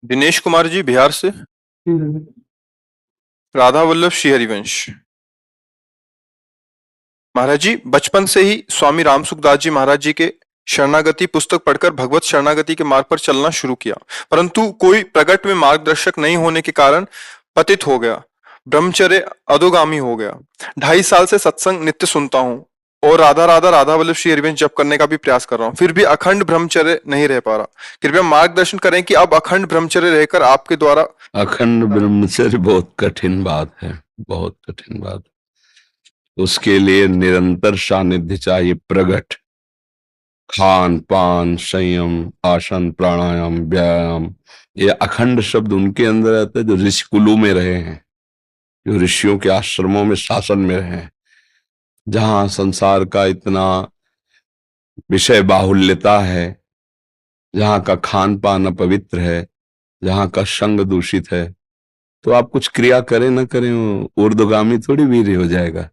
दिनेश कुमार जी बिहार से। राधा वल्लभ श्री हरिवंश। महाराज जी, बचपन से ही स्वामी रामसुखदास जी महाराज जी के शरणागति पुस्तक पढ़कर भगवत शरणागति के मार्ग पर चलना शुरू किया, परंतु कोई प्रकट में मार्गदर्शक नहीं होने के कारण पतित हो गया, ब्रह्मचर्य अधोगामी हो गया। 2.5 साल से सत्संग नित्य सुनता हूँ और राधा राधा राधा वल्लभ श्री हरिवंश जप करने का भी प्रयास कर रहा हूँ, फिर भी अखंड ब्रह्मचर्य नहीं रह पा रहा। कृपया मार्गदर्शन करें कि अब अखंड ब्रह्मचर्य रहकर आपके द्वारा। अखंड ब्रह्मचर्य बहुत कठिन बात है, बहुत कठिन बात। उसके लिए निरंतर सानिध्य चाहिए, प्रगट खान पान संयम आसन प्राणायाम व्यायाम। ये अखंड शब्द उनके अंदर आता है जो ऋषि कुलों में रहे हैं, जो ऋषियों के आश्रमों में शासन में रहे हैं, जहां संसार का इतना विषय बाहुल्यता है, जहां का खान पान अपवित्र है, जहां का संग दूषित है। तो आप कुछ क्रिया करें न करें, ऊर्ध्वगामी थोड़ी वीर हो जाएगा,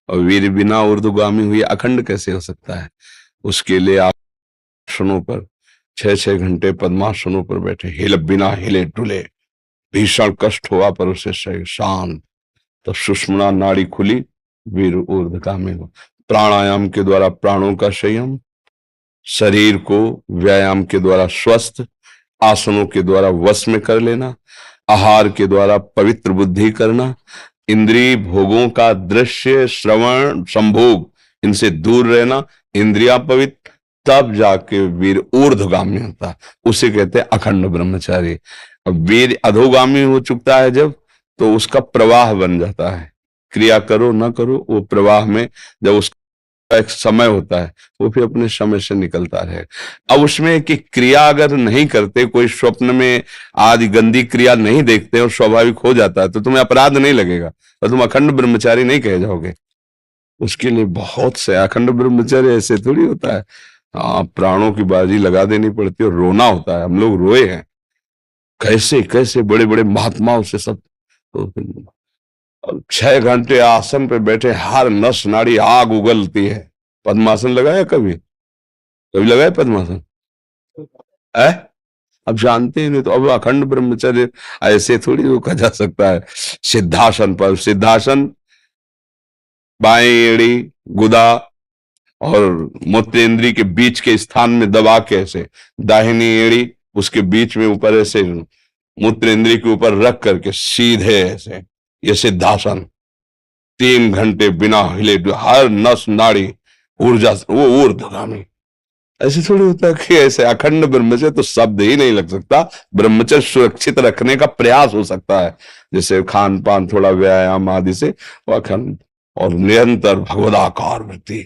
और वीर बिना ऊर्ध्वगामी हुए अखंड कैसे हो सकता है। उसके लिए आप आसनों पर 6-6 घंटे पद्मासनों पर बैठे, हिल बिना हिले डुले, भीषण कष्ट हुआ पर उसे शांत, तो सुषुम्ना नाड़ी खुली, वीर ऊर्ध्वगामी हो। प्राणायाम के द्वारा प्राणों का संयम, शरीर को व्यायाम के द्वारा स्वस्थ, आसनों के द्वारा वश में कर लेना, आहार के द्वारा पवित्र बुद्धि करना, इंद्रिय भोगों का दृश्य श्रवण संभोग इनसे दूर रहना, इंद्रिया पवित्र, तब जाके वीर ऊर्ध्वगामी होता है। उसे कहते हैं अखंड ब्रह्मचारी। अब वीर अधोगामी हो चुकता है जब, तो उसका प्रवाह बन जाता है। क्रिया करो ना करो, वो प्रवाह में जब उसका एक समय होता है, वो फिर अपने समय से निकलता रहे। अब उसमें कि क्रिया अगर नहीं करते, कोई स्वप्न में आदि गंदी क्रिया नहीं देखते और स्वाभाविक हो जाता है, तो तुम्हें अपराध नहीं लगेगा और तुम अखंड ब्रह्मचारी नहीं कहे जाओगे। उसके लिए बहुत से अखंड ब्रह्मचर्य ऐसे थोड़ी होता है। हाँ, प्राणों की बाजी लगा देनी पड़ती है और रोना होता है। हम लोग रोए हैं, कैसे कैसे बड़े बड़े महात्माओं से सब। तो 6 घंटे आसन पे बैठे, हर नस नाड़ी आग उगलती है। पद्मासन लगाया कभी? कभी लगाया पद्मासन? है? अब जानते ही नहीं, तो अब अखंड ब्रह्मचर्य ऐसे थोड़ी रोका जा सकता है। सिद्धासन पर, सिद्धासन बाएं एड़ी गुदा और मूत्रेंद्री के बीच के स्थान में दबा के ऐसे, दाहिनी एड़ी उसके बीच में ऊपर ऐसे मूत्रेंद्री के ऊपर रख करके सीधे ऐसे, ये सिद्धासन। 3 घंटे बिना हिले, हर नस नाड़ी ऊर्जा, वो ऊर्ध्वगामी। ऐसे थोड़ी होता है कि ऐसे अखंड ब्रह्मचर्य तो शब्द ही नहीं लग सकता। ब्रह्मचर्य सुरक्षित रखने का प्रयास हो सकता है, जैसे खान पान, थोड़ा व्यायाम आदि से, वो अखंड और निरंतर भगवदाकार वृत्ति,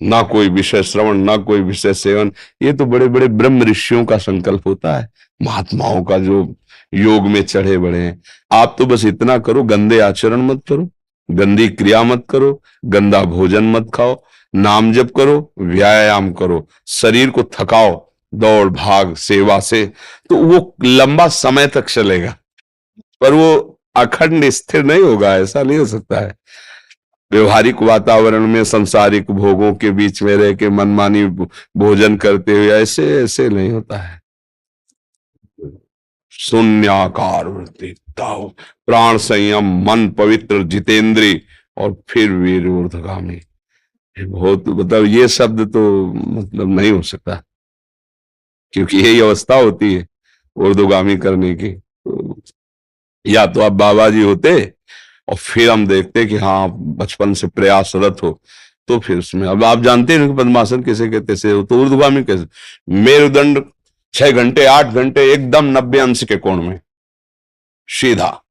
ना कोई विषय श्रवण, ना कोई विषय सेवन। ये तो बड़े बड़े ब्रह्म ऋषियों का संकल्प होता है, महात्माओं का जो योग में चढ़े बड़े हैं। आप तो बस इतना करो, गंदे आचरण मत करो, गंदी क्रिया मत करो, गंदा भोजन मत खाओ, नाम जप करो, व्यायाम करो, शरीर को थकाओ दौड़ भाग सेवा से, तो वो लंबा समय तक चलेगा, पर वो अखंड स्थिर नहीं होगा। ऐसा नहीं हो सकता है। व्यवहारिक वातावरण में सांसारिक भोगों के बीच में रह के मनमानी भोजन करते हुए ऐसे ऐसे नहीं होता है। शून्याकार वृत्ति, प्राण संयम, मन पवित्र, जितेंद्री, और फिर वीर ऊर्ध्वगामी। बहुत मतलब ये शब्द तो मतलब नहीं हो सकता, क्योंकि यही अवस्था होती है ऊर्ध्वगामी करने की। तो या तो आप बाबा जी होते और फिर हम देखते कि हाँ बचपन से प्रयासरत हो, तो फिर उसमें। अब आप जानते हैं पद्मासन कैसे कहते से, तो ऊर्ध्वगामी कैसे? मेरुदंड 6 घंटे 8 घंटे एकदम 90 अंश के कोण में सीधा,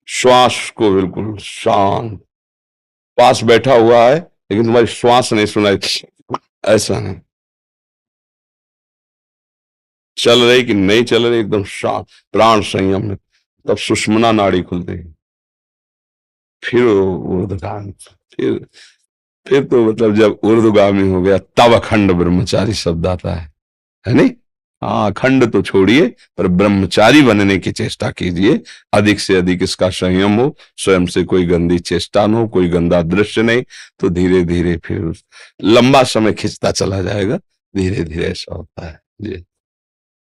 श्वास को बिल्कुल शांत, पास बैठा हुआ है लेकिन तुम्हारी श्वास नहीं सुनाई, ऐसा नहीं। चल रही कि नहीं चल रही, एकदम शांत, प्राण संयम में, तब सुषुम्ना नाड़ी खुलती है, फिर ऊर्ध्वगामी। फिर तो मतलब जब ऊर्ध्वगामी हो गया, तब अखंड ब्रह्मचारी शब्द आता है नहीं? हाँ, अखंड तो छोड़िए, पर ब्रह्मचारी बनने की चेष्टा कीजिए। अधिक से अधिक इसका संयम हो, स्वयं से कोई गंदी चेष्टा न हो, कोई गंदा दृश्य नहीं, तो धीरे धीरे फिर लंबा समय खिंचता चला जाएगा। धीरे धीरे ऐसा होता है जी।